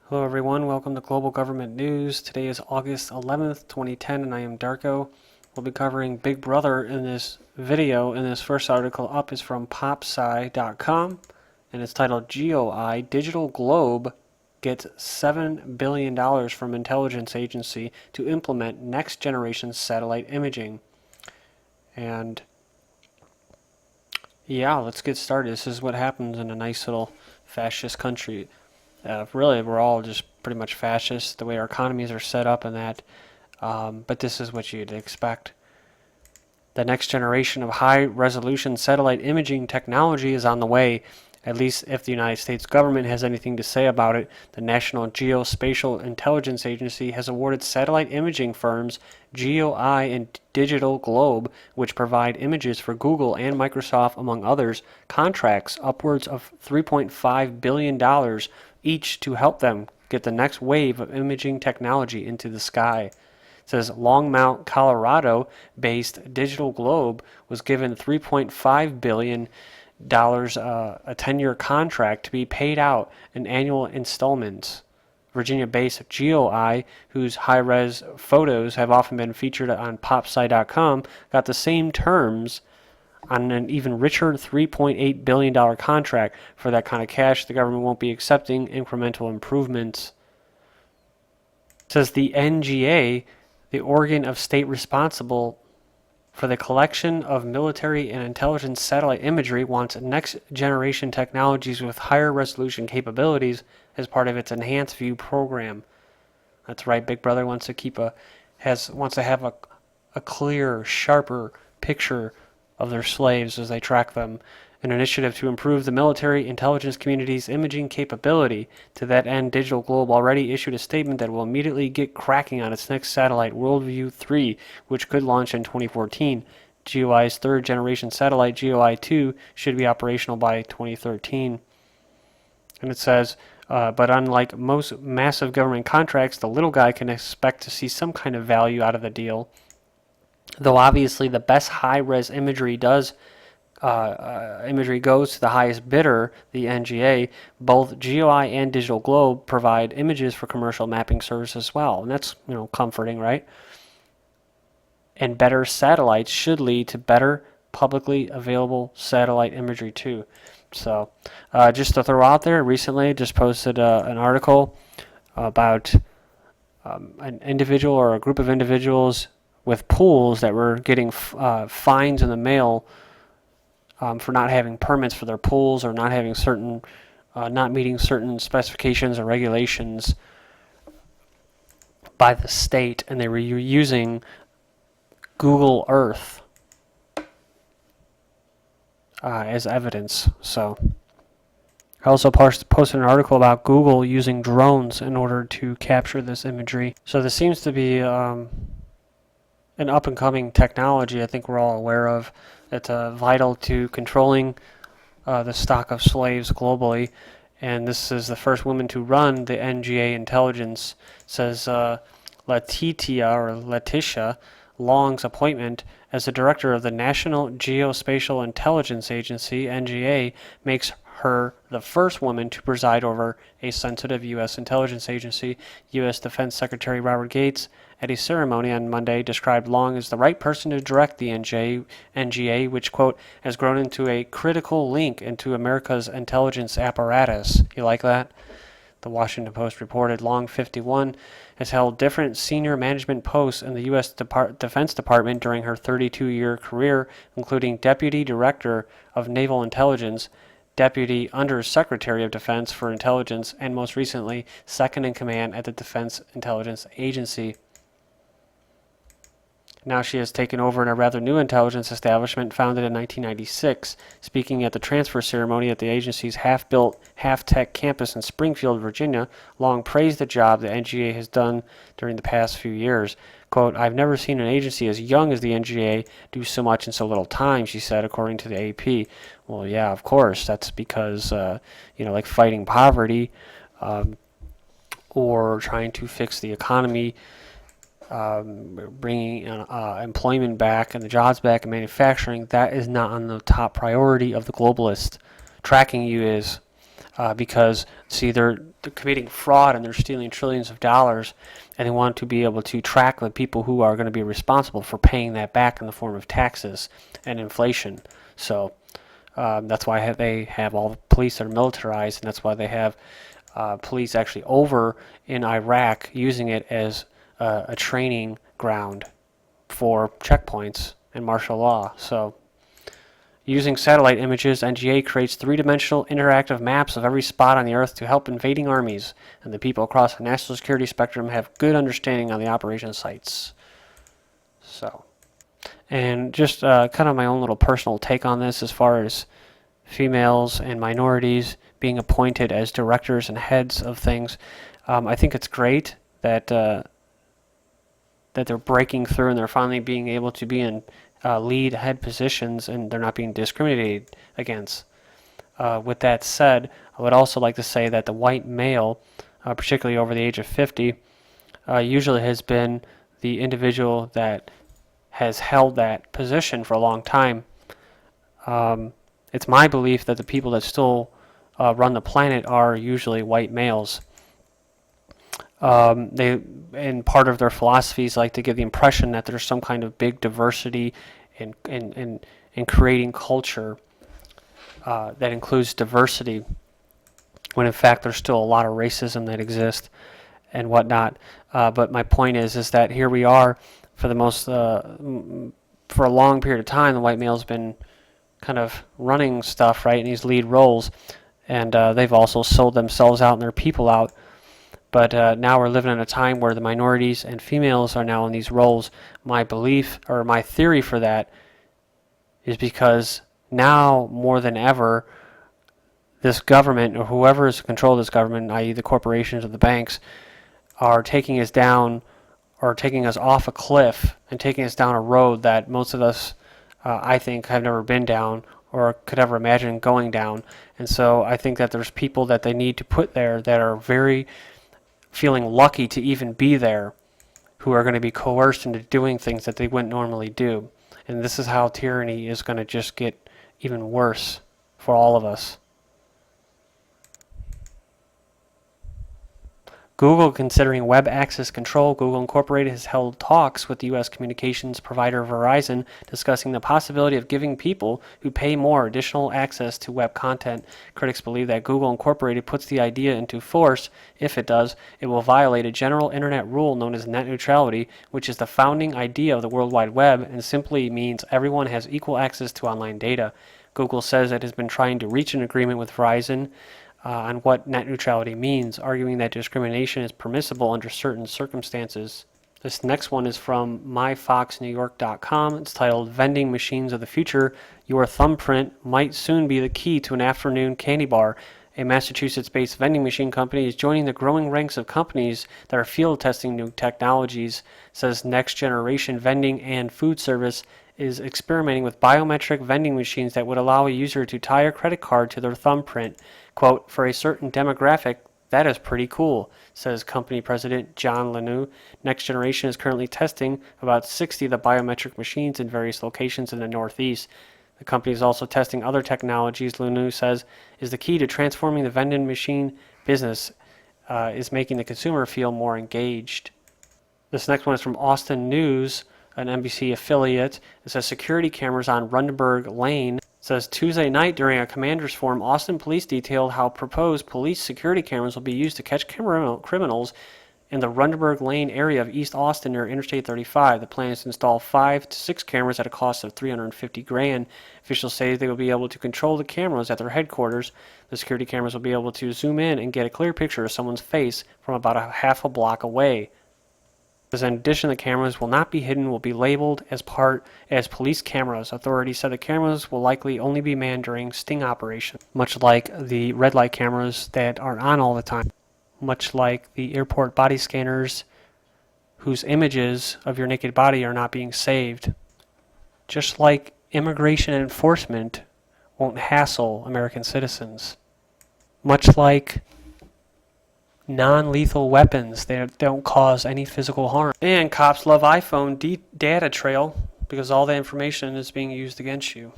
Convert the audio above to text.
Hello everyone, welcome to Global Government News. Today is August 11th, 2010, and I am Darko. We'll be covering Big Brother in this video, and this first article up is from popsci.com, and it's titled GeoEye DigitalGlobe gets $7 billion from intelligence agency to implement next generation satellite imaging. And yeah, let's get started. This is what happens in a nice little fascist country. Really, we're all just pretty much fascist, the way our economies are set up and that. But this is what you'd expect. The next generation of high-resolution satellite imaging technology is on the way, at least if the United States government has anything to say about it. The National Geospatial Intelligence Agency has awarded satellite imaging firms GeoEye and DigitalGlobe, which provide images for Google and Microsoft, among others, contracts upwards of $3.5 billion each to help them get the next wave of imaging technology into the sky. It says Longmont, Colorado-based DigitalGlobe was given $3.5 billion a 10-year contract to be paid out in annual installments. Virginia-based GeoEye, whose high-res photos have often been featured on popsci.com, got the same terms on an even richer $3.8 billion contract. For that kind of cash, the government won't be accepting incremental improvements. It says the NGA, the organ of state responsible for the collection of military and intelligence satellite imagery, wants next-generation technologies with higher resolution capabilities as part of its Enhanced View program. That's right, Big Brother wants to have a clearer, sharper picture of their slaves as they track them. An initiative to improve the military intelligence community's imaging capability. To that end, DigitalGlobe already issued a statement that will immediately get cracking on its next satellite, WorldView 3, which could launch in 2014. GeoEye's third-generation satellite, GeoEye 2, should be operational by 2013. And it says, but unlike most massive government contracts, the little guy can expect to see some kind of value out of the deal. Though obviously the best high-res imagery goes to the highest bidder, the NGA. Both GeoEye and DigitalGlobe provide images for commercial mapping service as well, and that's comforting, right? And better satellites should lead to better publicly available satellite imagery too. So, just to throw out there, recently just posted an article about an individual or a group of individuals with pools that were getting fines in the mail for not having permits for their pools or not meeting certain specifications or regulations by the state, and they were using Google Earth as evidence. So I also posted an article about Google using drones in order to capture this imagery. So this seems to be an up-and-coming technology I think we're all aware of. It's vital to controlling the stock of slaves globally. And this is the first woman to run the NGA intelligence, says Letitia Long's appointment as the director of the National Geospatial Intelligence Agency, NGA, makes her the first woman to preside over a sensitive U.S. intelligence agency. U.S. Defense Secretary Robert Gates, at a ceremony on Monday, described Long as the right person to direct the NGA, which, quote, has grown into a critical link into America's intelligence apparatus. You like that? The Washington Post reported Long, 51, has held different senior management posts in the U.S. Defense Department during her 32-year career, including Deputy Director of Naval Intelligence, Deputy Under-Secretary of Defense for Intelligence, and most recently, second in command at the Defense Intelligence Agency. Now she has taken over in a rather new intelligence establishment founded in 1996. Speaking at the transfer ceremony at the agency's half-built, half-tech campus in Springfield, Virginia, Long praised the job the NGA has done during the past few years. Quote, I've never seen an agency as young as the NGA do so much in so little time, she said, according to the AP. Well, yeah, of course. That's because, like fighting poverty or trying to fix the economy, bringing employment back and the jobs back in manufacturing, that is not on the top priority of the globalist. Tracking you is. because, see, they're committing fraud and they're stealing trillions of dollars, and they want to be able to track the people who are going to be responsible for paying that back in the form of taxes and inflation. So that's why they have all the police that are militarized, and that's why they have police actually over in Iraq using it as a training ground for checkpoints and martial law. So using satellite images, NGA creates three-dimensional interactive maps of every spot on the Earth to help invading armies, and the people across the national security spectrum have good understanding on the operation sites. So, and just kind of my own little personal take on this as far as females and minorities being appointed as directors and heads of things. I think it's great that that they're breaking through and they're finally being able to be in lead head positions and they're not being discriminated against. With that said, I would also like to say that the white male, particularly over the age of 50, usually has been the individual that has held that position for a long time. It's my belief that the people that still run the planet are usually white males. They, and part of their philosophies, like to give the impression that there's some kind of big diversity in creating culture that includes diversity, when in fact there's still a lot of racism that exists and whatnot. But my point is that here we are, for the most for a long period of time, the white male's been kind of running stuff, right, in these lead roles, and they've also sold themselves out and their people out. But now we're living in a time where the minorities and females are now in these roles. My belief, or my theory for that, is because now more than ever, this government, or whoever is in control of this government, i.e. the corporations or the banks, are taking us down, or taking us off a cliff and taking us down a road that most of us, I think, have never been down or could ever imagine going down. And so I think that there's people that they need to put there that are very feeling lucky to even be there, who are going to be coerced into doing things that they wouldn't normally do. And this is how tyranny is going to just get even worse for all of us. Google considering web access control. Google Incorporated has held talks with the U.S. communications provider Verizon discussing the possibility of giving people who pay more additional access to web content. Critics believe that Google Incorporated puts the idea into force. If it does, it will violate a general internet rule known as net neutrality, which is the founding idea of the World Wide Web and simply means everyone has equal access to online data. Google says it has been trying to reach an agreement with Verizon on what net neutrality means, arguing that discrimination is permissible under certain circumstances. This next one is from myfoxnewyork.com. It's titled Vending Machines of the Future. Your thumbprint might soon be the key to an afternoon candy bar. A Massachusetts-based vending machine company is joining the growing ranks of companies that are field testing new technologies, says Next Generation Vending and Food Service is experimenting with biometric vending machines that would allow a user to tie a credit card to their thumbprint. Quote, for a certain demographic, that is pretty cool, says company president John Ioannou. Next Generation is currently testing about 60 of the biometric machines in various locations in the Northeast. The company is also testing other technologies, Ioannou says, is the key to transforming the vending machine business, is making the consumer feel more engaged. This next one is from Austin News, an NBC affiliate. It says security cameras on Rundenberg Lane. It says Tuesday night during a commander's forum, Austin police detailed how proposed police security cameras will be used to catch criminals in the Rundenberg Lane area of East Austin near Interstate 35. The plan is to install 5 to 6 cameras at a cost of $350,000. Officials say they will be able to control the cameras at their headquarters. The security cameras will be able to zoom in and get a clear picture of someone's face from about a half a block away. In addition, the cameras will not be hidden, will be labeled as police cameras. Authorities said the cameras will likely only be manned during sting operations, much like the red light cameras that are on all the time, much like the airport body scanners whose images of your naked body are not being saved. Just like immigration enforcement won't hassle American citizens. Much like non-lethal weapons, they don't cause any physical harm. And cops love iPhone data trail because all the information is being used against you.